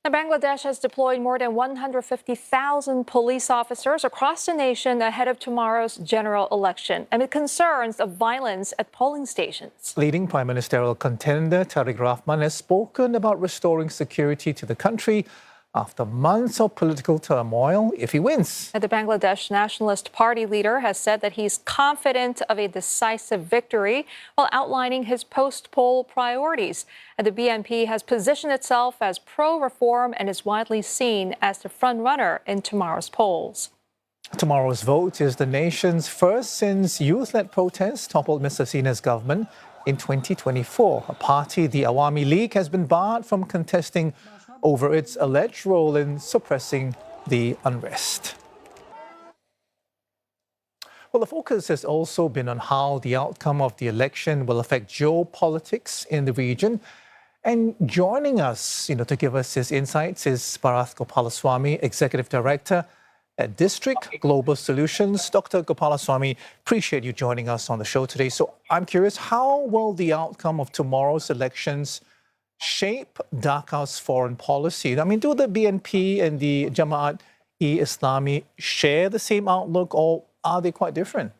Now, Bangladesh has deployed more than 150,000 police officers across the nation ahead of tomorrow's general election amid concerns of violence at polling stations. Leading prime ministerial contender Tariq Rahman has spoken about restoring security to the country after months of political turmoil if he wins. The Bangladesh Nationalist Party leader has said that he's confident of a decisive victory while outlining his post-poll priorities. And the BNP has positioned itself as pro-reform and is widely seen as the front-runner in tomorrow's polls. Tomorrow's vote is the nation's first since youth-led protests toppled Ms. Hasina's government in 2024. A party, the Awami League, has been barred from contesting over its alleged role in suppressing the unrest. Well, the focus has also been on how the outcome of the election will affect geopolitics in the region. And joining us, to give us his insights is Bharath Gopalaswamy, Executive Director at District Global Solutions. Dr. Gopalaswamy, appreciate you joining us on the show today. So I'm curious, how will the outcome of tomorrow's elections shape Dhaka's foreign policy? I mean, do the BNP and the Jamaat-e-Islami share the same outlook, or are they quite different?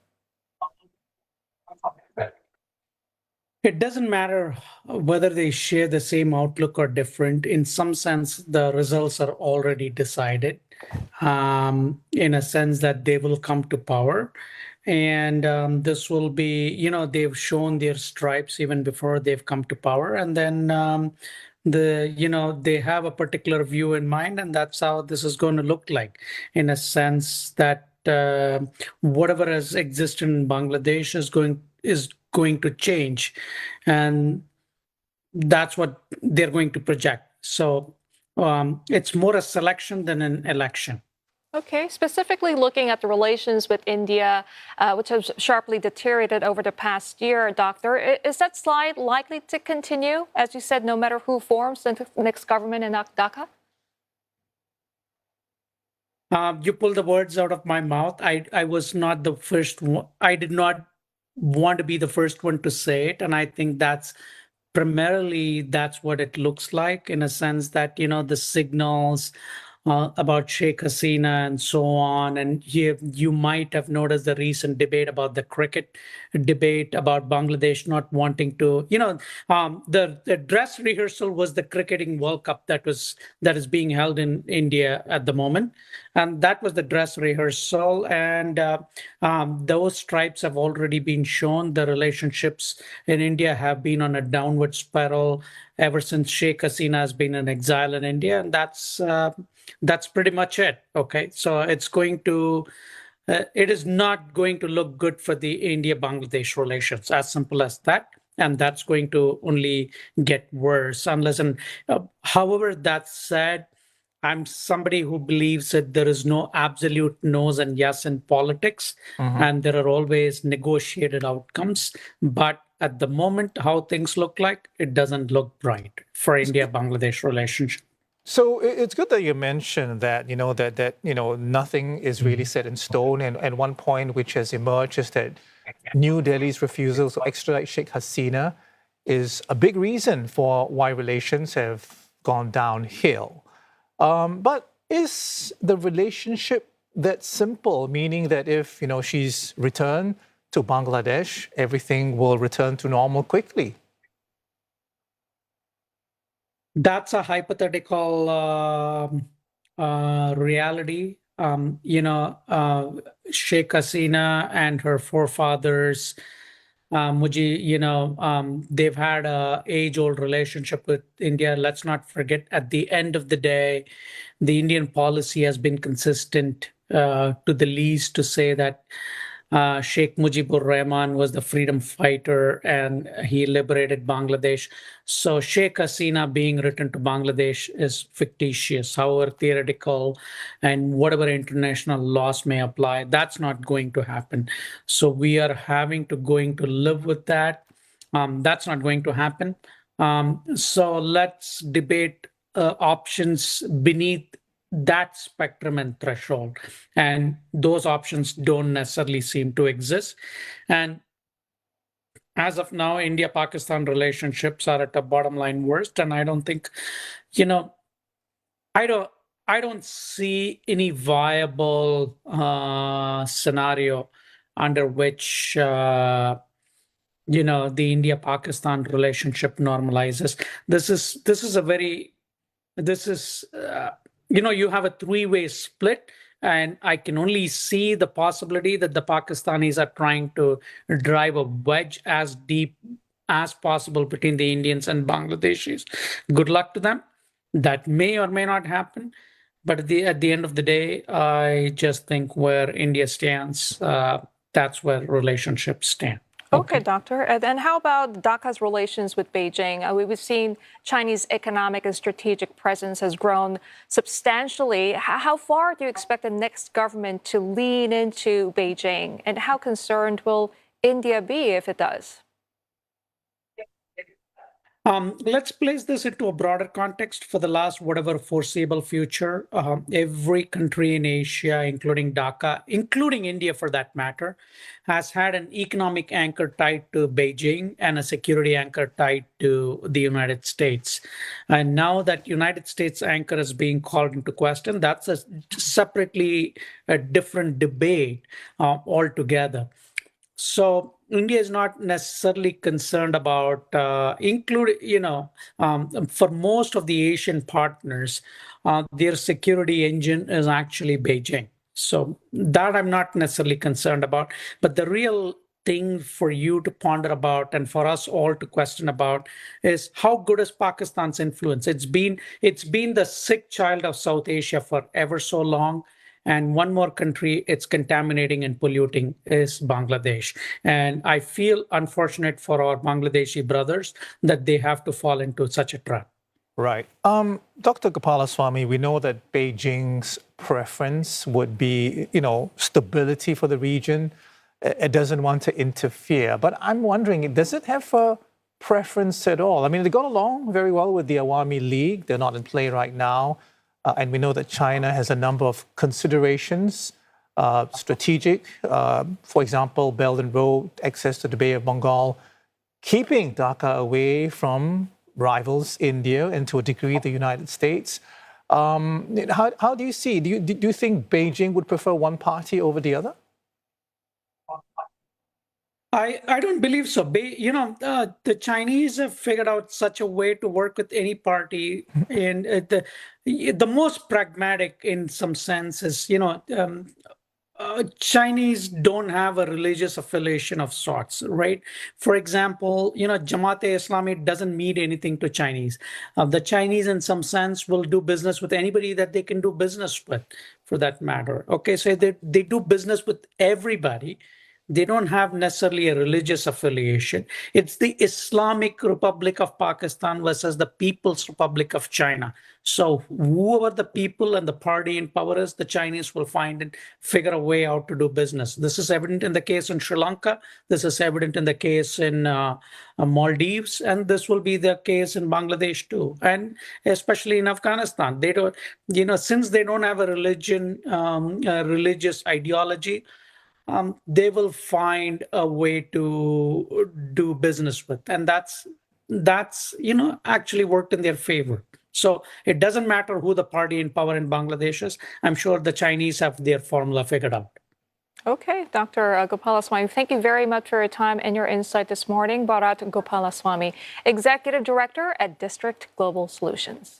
It doesn't matter whether they share the same outlook or different. In some sense, the results are already decided, in a sense that they will come to power. And this will be, they've shown their stripes even before they've come to power. And then they have a particular view in mind, and that's how this is going to look like, in a sense that whatever has existed in Bangladesh is going to change. And that's what they're going to project. So it's more a selection than an election. Okay, specifically looking at the relations with India, which has sharply deteriorated over the past year, Doctor, is that slide likely to continue, as you said, no matter who forms the next government in Dhaka? You pulled the words out of my mouth. I was not the first one. I did not want to be the first one to say it. And I think that's what it looks like, in a sense that, the signals about Sheikh Hasina and so on. And you might have noticed the recent debate about the cricket debate about Bangladesh not wanting to, the dress rehearsal was the cricketing World Cup that is being held in India at the moment. And that was the dress rehearsal. And those stripes have already been shown. The relationships in India have been on a downward spiral ever since Sheikh Hasina has been in exile in India. And that's pretty much it. Okay, so it is not going to look good for the India-Bangladesh relations, as simple as that. And that's going to only get worse however, that said, I'm somebody who believes that there is no absolute no's and yes in politics, and there are always negotiated outcomes. But at the moment, how things look like, it doesn't look bright for India-Bangladesh relationship. So it's good that you mentioned that, nothing is really set in stone. And one point which has emerged is that New Delhi's refusal to extradite Sheikh Hasina is a big reason for why relations have gone downhill. But is the relationship that simple, meaning that if, she's returned to Bangladesh, everything will return to normal quickly? That's a hypothetical reality. Sheikh Hasina and her forefathers, they've had an age-old relationship with India. Let's not forget, at the end of the day, the Indian policy has been consistent, to the least, to say that Sheikh Mujibur Rahman was the freedom fighter and he liberated Bangladesh. So Sheikh Hasina being returned to Bangladesh is fictitious, however theoretical, and whatever international laws may apply, that's not going to happen. So we are going to live with that. That's not going to happen. So let's debate options beneath that spectrum and threshold, and those options don't necessarily seem to exist. And as of now, India-Pakistan relationships are at a bottom line worst, and I don't think, I don't see any viable scenario under which the India-Pakistan relationship normalizes. This is a very this is you have a three-way split, and I can only see the possibility that the Pakistanis are trying to drive a wedge as deep as possible between the Indians and Bangladeshis. Good luck to them. That may or may not happen. But at the end of the day, I just think where India stands, that's where relationships stand. Okay, Doctor. And then how about Dhaka's relations with Beijing? We've seen Chinese economic and strategic presence has grown substantially. How far do you expect the next government to lean into Beijing? And how concerned will India be if it does? Let's place this into a broader context. For the last whatever foreseeable future, every country in Asia, including Dhaka, including India for that matter, has had an economic anchor tied to Beijing and a security anchor tied to the United States. And now that United States anchor is being called into question, that's a separately a different debate altogether. So India is not necessarily concerned about for most of the Asian partners, their security engine is actually Beijing. So that I'm not necessarily concerned about. But the real thing for you to ponder about and for us all to question about is how good is Pakistan's influence? It's been the sick child of South Asia for ever so long. And one more country it's contaminating and polluting is Bangladesh. And I feel unfortunate for our Bangladeshi brothers that they have to fall into such a trap. Right. Dr. Gopalaswamy, we know that Beijing's preference would be, stability for the region. It doesn't want to interfere. But I'm wondering, does it have a preference at all? I mean, they got along very well with the Awami League. They're not in play right now. And we know that China has a number of considerations, strategic, for example, Belt and Road, access to the Bay of Bengal, keeping Dhaka away from rivals India and to a degree the United States. How do you see? Do you think Beijing would prefer one party over the other? I don't believe so. The Chinese have figured out such a way to work with any party, and the most pragmatic in some sense is, Chinese don't have a religious affiliation of sorts, right? For example, Jamaat-e-Islami doesn't mean anything to Chinese. The Chinese, in some sense, will do business with anybody that they can do business with, for that matter. Okay, so they do business with everybody. They don't have necessarily a religious affiliation. It's the Islamic Republic of Pakistan versus the People's Republic of China. So whoever the people and the party in power is, the Chinese will find and figure a way out to do business. This is evident in the case in Sri Lanka. This is evident in the case in Maldives. And this will be the case in Bangladesh too. And especially in Afghanistan. They don't, since they don't have a religious ideology, they will find a way to do business with, and that's actually worked in their favor. So it doesn't matter who the party in power in Bangladesh is. I'm sure the Chinese have their formula figured out. Okay, Dr. Gopalaswamy, thank you very much for your time and your insight this morning. Bharath Gopalaswamy, Executive Director at District Global Solutions.